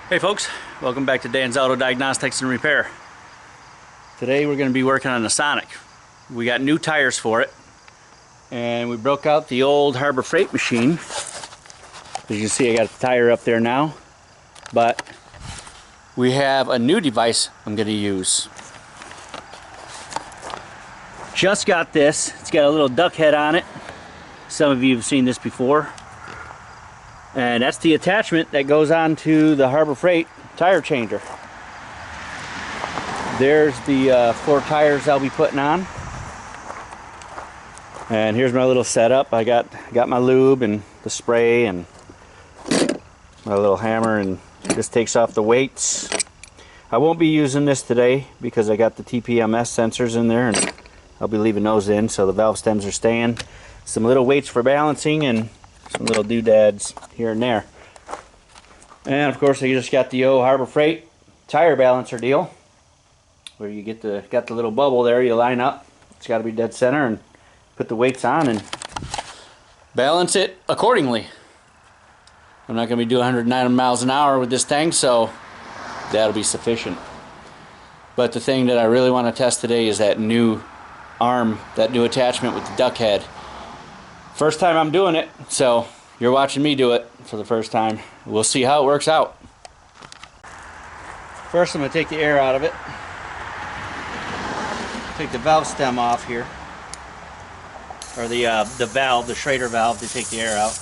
Hey folks, welcome back to Dan's Auto Diagnostics and Repair. Today we're going to be working on the Sonic. We got new tires for it, and we broke out the old Harbor Freight machine. As you can see, I got the tire up there now, but we have a new device I'm going to use. Just got this. It's got a little duck head on it. Some of you have seen this before. And that's the attachment that goes on to the Harbor Freight tire changer. There's the 4 tires I'll be putting on. And here's my little setup. I got my lube and the spray and my little hammer, and this takes off the weights. I won't be using this today because I got the TPMS sensors in there, and I'll be leaving those in so the valve stems are staying. Some little weights for balancing and some little doodads here and there. And of course I just got the old Harbor Freight tire balancer deal, where you got the little bubble there, you line up, it's got to be dead center, and put the weights on and balance it accordingly. I'm not going to be doing 109 miles an hour with this thing, so that'll be sufficient. But the thing that I really want to test today is that new arm, that new attachment with the duck head. First time I'm doing it, so you're watching me do it for the first time. We'll see how it works out. First I'm going to take the air out of it. Take the valve stem off here. Or the valve, the Schrader valve, to take the air out.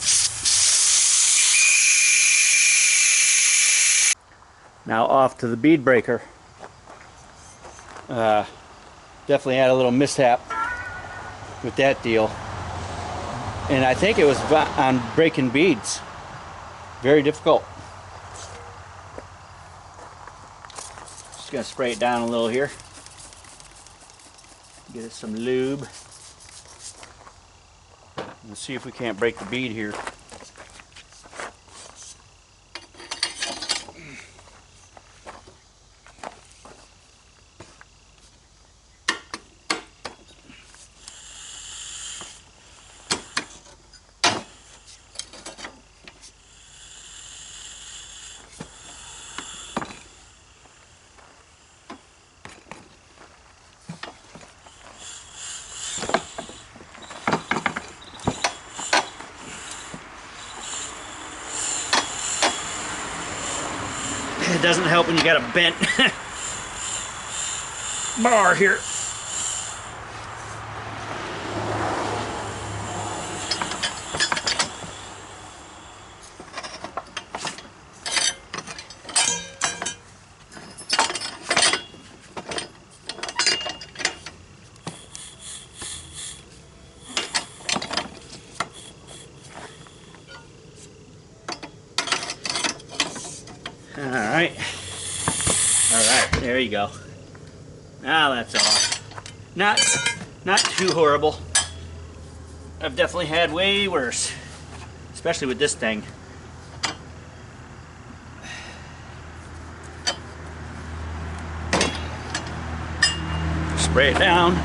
Now off to the bead breaker. Definitely had a little mishap with that deal. And I think it was on breaking beads. Very difficult. Just gonna spray it down a little here. Get it some lube. Let's see if we can't break the bead here. It doesn't help when you got a bent bar here. Alright, there you go. Now that's off. Not too horrible. I've definitely had way worse, especially with this thing. Spray it down.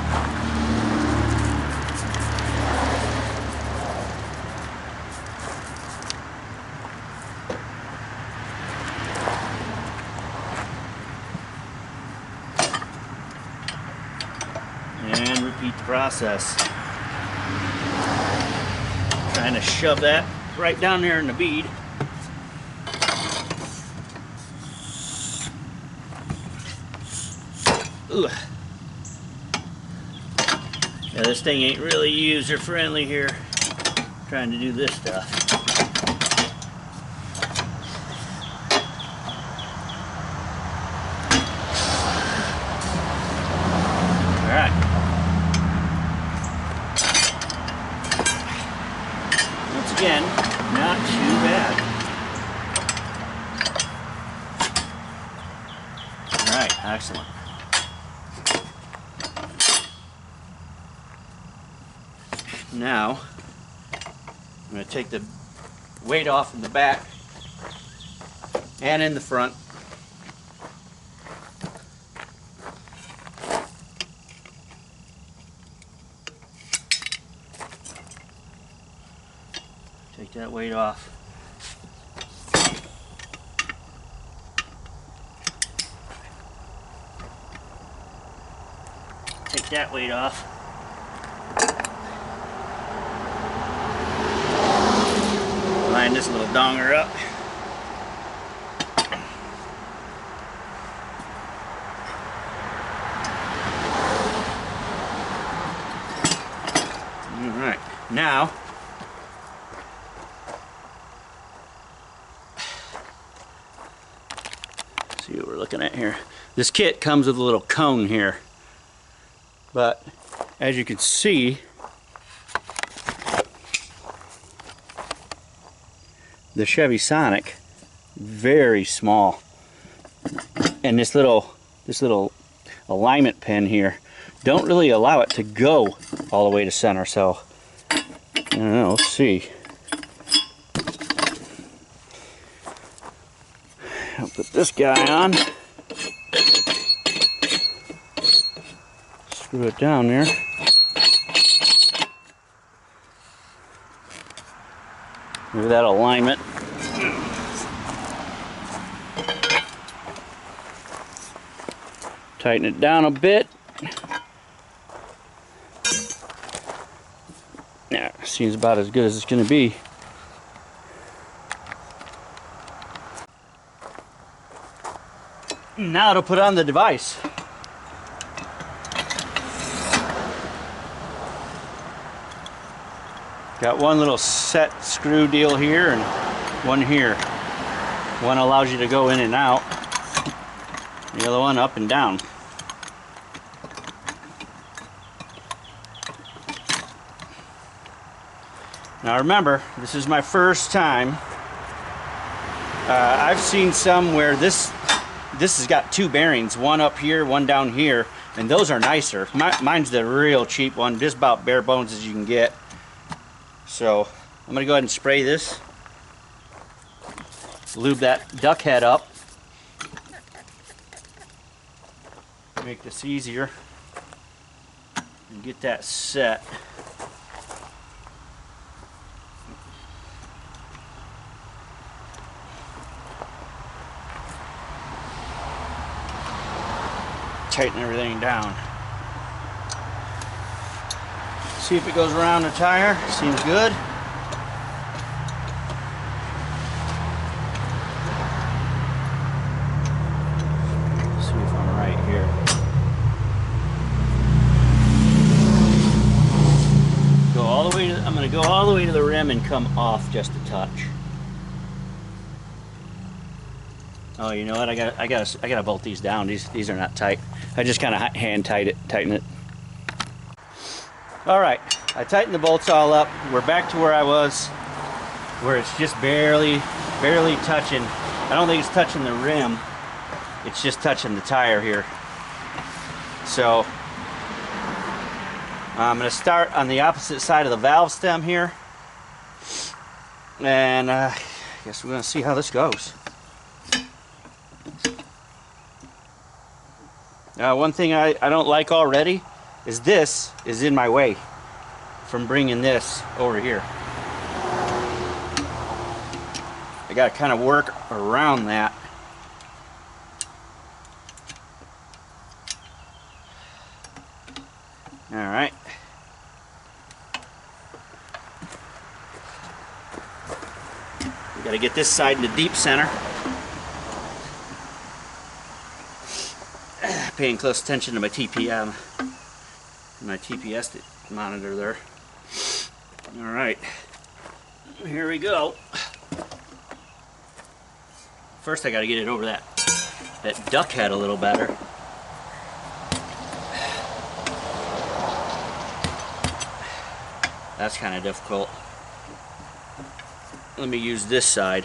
And repeat the process. Trying to shove that right down there in the bead. Ooh. Yeah, this thing ain't really user friendly here. Trying to do this stuff. Alright. Once again, not too bad. Alright, excellent. Now, I'm going to take the weight off in the back and in the front. Take that weight off. Take that weight off. Line this little donger up. Alright, now see what we're looking at here. This kit comes with a little cone here, but as you can see, the Chevy Sonic, very small, and this little alignment pin here don't really allow it to go all the way to center. So I don't know, let's see. I'll put this guy on, screw it down there. Look at that alignment. Tighten it down a bit. Yeah, seems about as good as it's going to be. Now to put on the device. Got one little set screw deal here and one here. One allows you to go in and out. The other one up and down. Now remember, this is my first time. I've seen some where this has got two bearings, one up here, one down here, and those are nicer. Mine's the real cheap one, just about bare bones as you can get. So I'm going to go ahead and spray this. Lube that duck head up. Make this easier. And get that set. Tighten everything down. See if it goes around the tire. Seems good. See if I'm right here. Go all the way to, I'm going to go all the way to the rim and come off just a touch. Oh, you know what? I gotta bolt these down. These are not tight. I just kind of hand tighten it. All right, I tightened the bolts all up. We're back to where I was, where it's just barely touching. I don't think it's touching the rim. It's just touching the tire here. So I'm gonna start on the opposite side of the valve stem here, and I guess we're gonna see how this goes. One thing I don't like already is this is in my way from bringing this over here. I got to kind of work around that. All right. We got to get this side in the deep center. Paying close attention to my TPS monitor there. All right, here we go. First, I got to get it over that duck head a little better. That's kind of difficult. Let me use this side.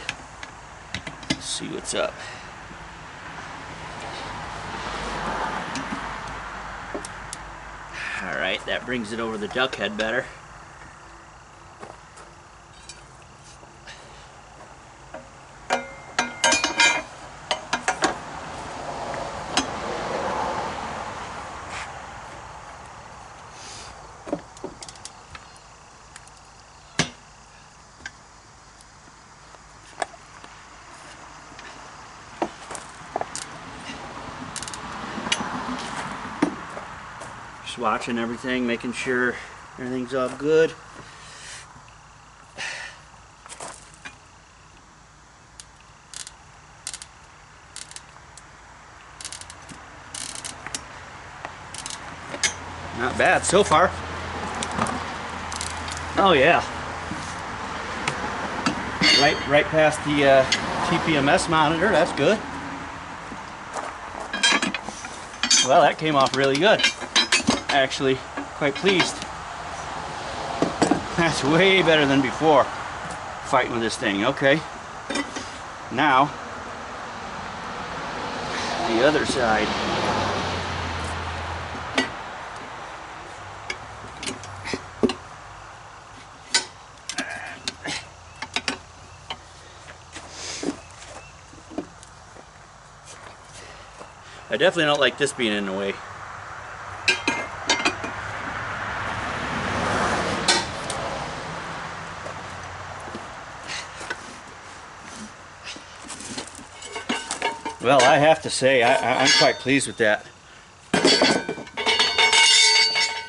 See what's up. Alright, that brings it over the duck head better. watching everything, making sure everything's all good. Not bad so far. Oh yeah. Right past the TPMS monitor, that's good. Well, that came off really good. Actually, quite pleased. That's way better than before fighting with this thing. Okay. Now, the other side. I definitely don't like this being in the way. Well, I have to say, I'm quite pleased with that.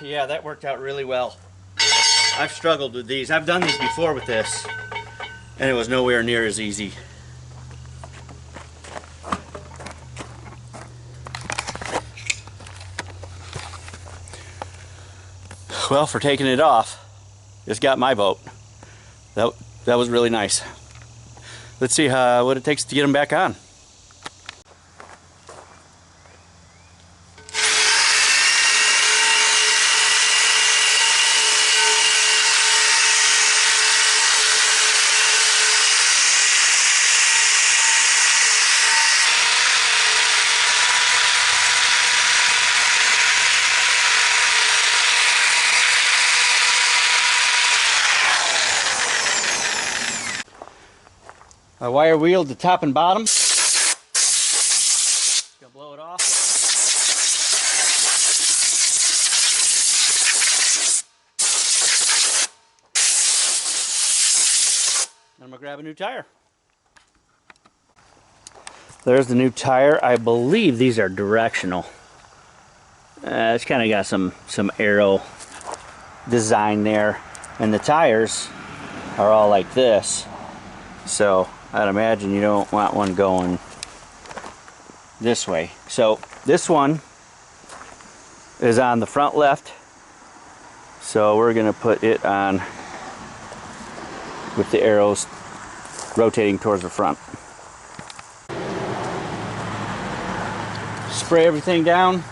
Yeah, that worked out really well. I've struggled with these. I've done these before with this, and it was nowhere near as easy. Well, for taking it off, it's got my vote. That was really nice. Let's see what it takes to get them back on. I wire wheeled the top and bottom. Gonna blow it off. And I'm gonna grab a new tire. There's the new tire. I believe these are directional. It's kind of got some arrow design there, and the tires are all like this. So I'd imagine you don't want one going this way. So this one is on the front left. So we're going to put it on with the arrows rotating towards the front. Spray everything down.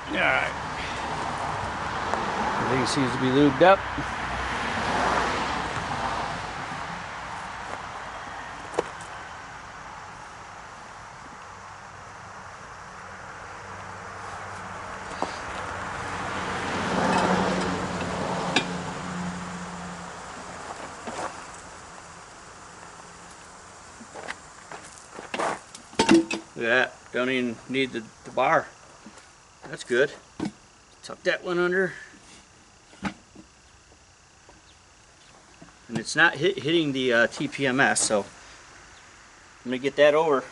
Alright. Everything seems to be lubed up. Look at that. Don't even need the bar. That's good. Tuck that one under. And it's not hitting the TPMS, so I'm going to get that over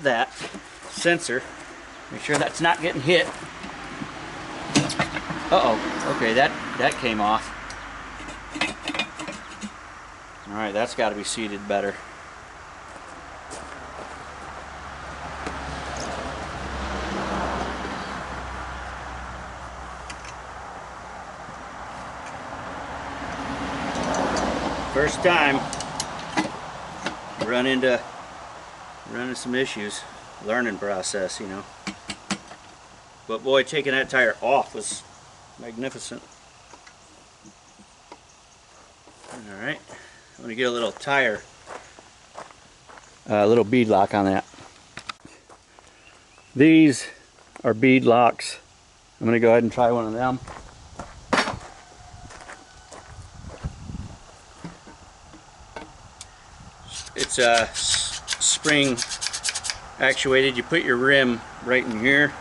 that sensor. Make sure that's not getting hit. Uh-oh. Okay, that came off. Alright, that's got to be seated better. First time run into some issues. Learning process, you know. But boy, taking that tire off was magnificent. Alright, I'm going to get a little tire a little bead lock on that. These are bead locks. I'm going to go ahead and try one of them. It's spring actuated. You put your rim right in here,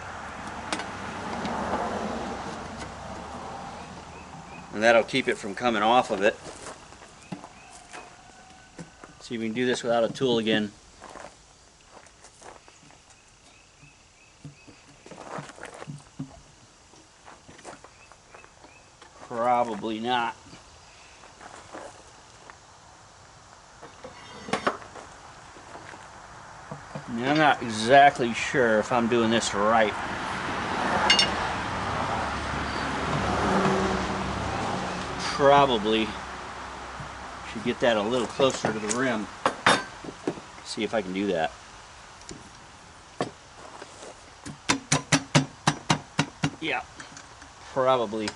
and that'll keep it from coming off of it. See if we can do this without a tool again. Probably not. I'm not exactly sure if I'm doing this right. Probably should get that a little closer to the rim. See if I can do that. Yeah, probably.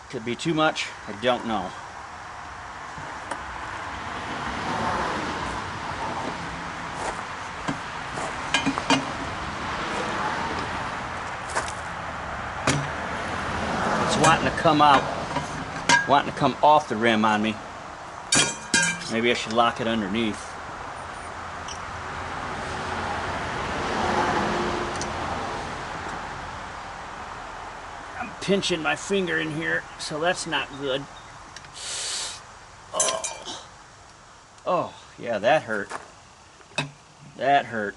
Could be too much, I don't know. It's wanting to come out, wanting to come off the rim on me. Maybe I should lock it underneath. I'm pinching my finger in here, so that's not good. Oh, oh yeah, that hurt. That hurt.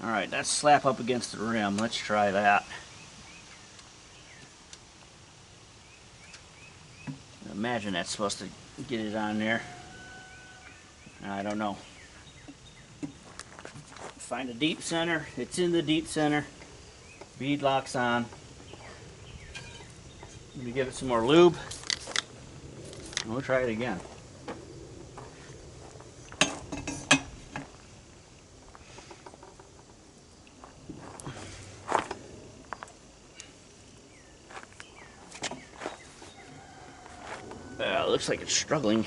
Alright, that's slap up against the rim. Let's try that. Imagine that's supposed to get it on there. I don't know. Find a deep center. It's in the deep center. Bead locks on. Let me give it some more lube. And we'll try it again. Looks like it's struggling.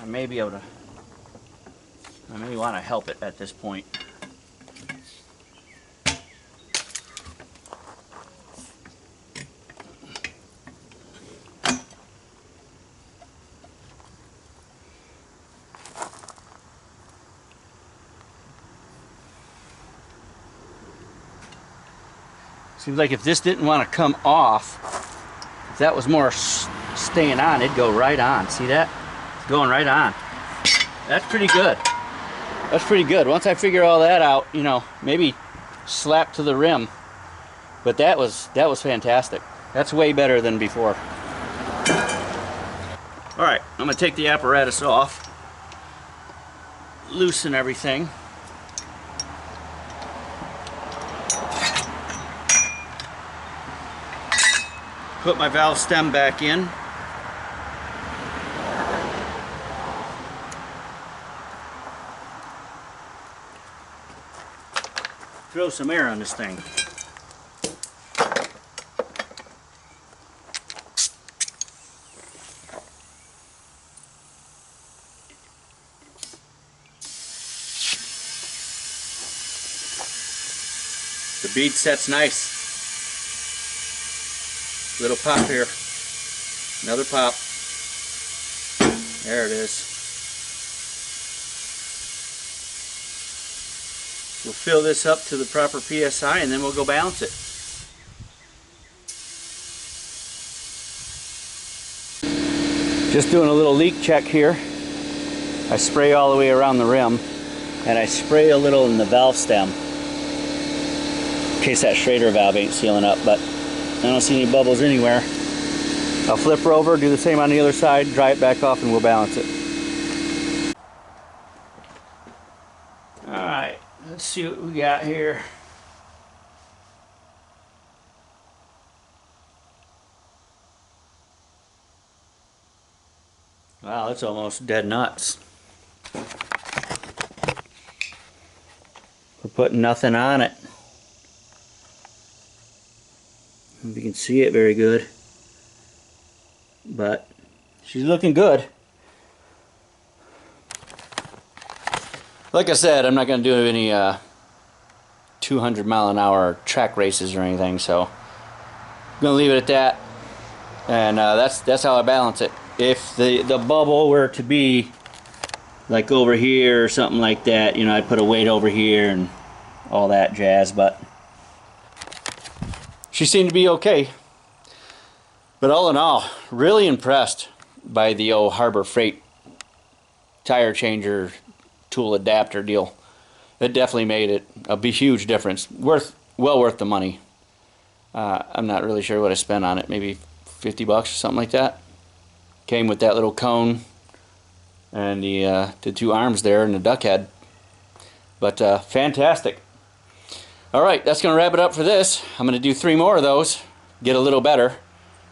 I may be able to. I may want to help it at this point. Seems like if this didn't want to come off, if that was more staying on, it'd go right on. See that? It's going right on. That's pretty good. That's pretty good. Once I figure all that out, you know, maybe slap to the rim. But that was fantastic. That's way better than before. All right, I'm gonna take the apparatus off, loosen everything. Put my valve stem back in. Throw some air on this thing. The bead set's nice. Little pop here. Another pop. There it is. We'll fill this up to the proper PSI and then we'll go balance it. Just doing a little leak check here. I spray all the way around the rim and I spray a little in the valve stem in case that Schrader valve ain't sealing up, but I don't see any bubbles anywhere. I'll flip her over, do the same on the other side, dry it back off, and we'll balance it. Alright, let's see what we got here. Wow, that's almost dead nuts. We're putting nothing on it. If you can see it very good. but she's looking good. Like I said, I'm not going to do any 200-mile-an-hour track races or anything, so I'm going to leave it at that. And that's how I balance it. If the bubble were to be like over here or something like that, you know, I'd put a weight over here and all that jazz, but she seemed to be okay. But all in all, really impressed by the old Harbor Freight tire changer tool adapter deal. It definitely made it a huge difference. Well worth the money. I'm not really sure what I spent on it. Maybe 50 bucks or something like that. Came with that little cone and the 2 arms there and the duck head. But fantastic. Alright, that's going to wrap it up for this. I'm going to do 3 more of those. Get a little better.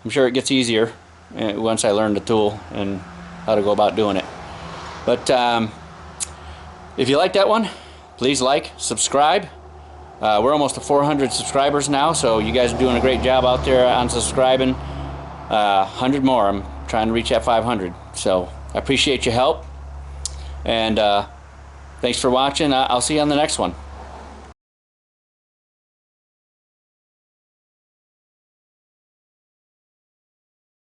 I'm sure it gets easier once I learn the tool and how to go about doing it. But if you like that one, please like, subscribe. We're almost to 400 subscribers now, so you guys are doing a great job out there on subscribing. 100 more. I'm trying to reach that 500. So I appreciate your help. And thanks for watching. I'll see you on the next one.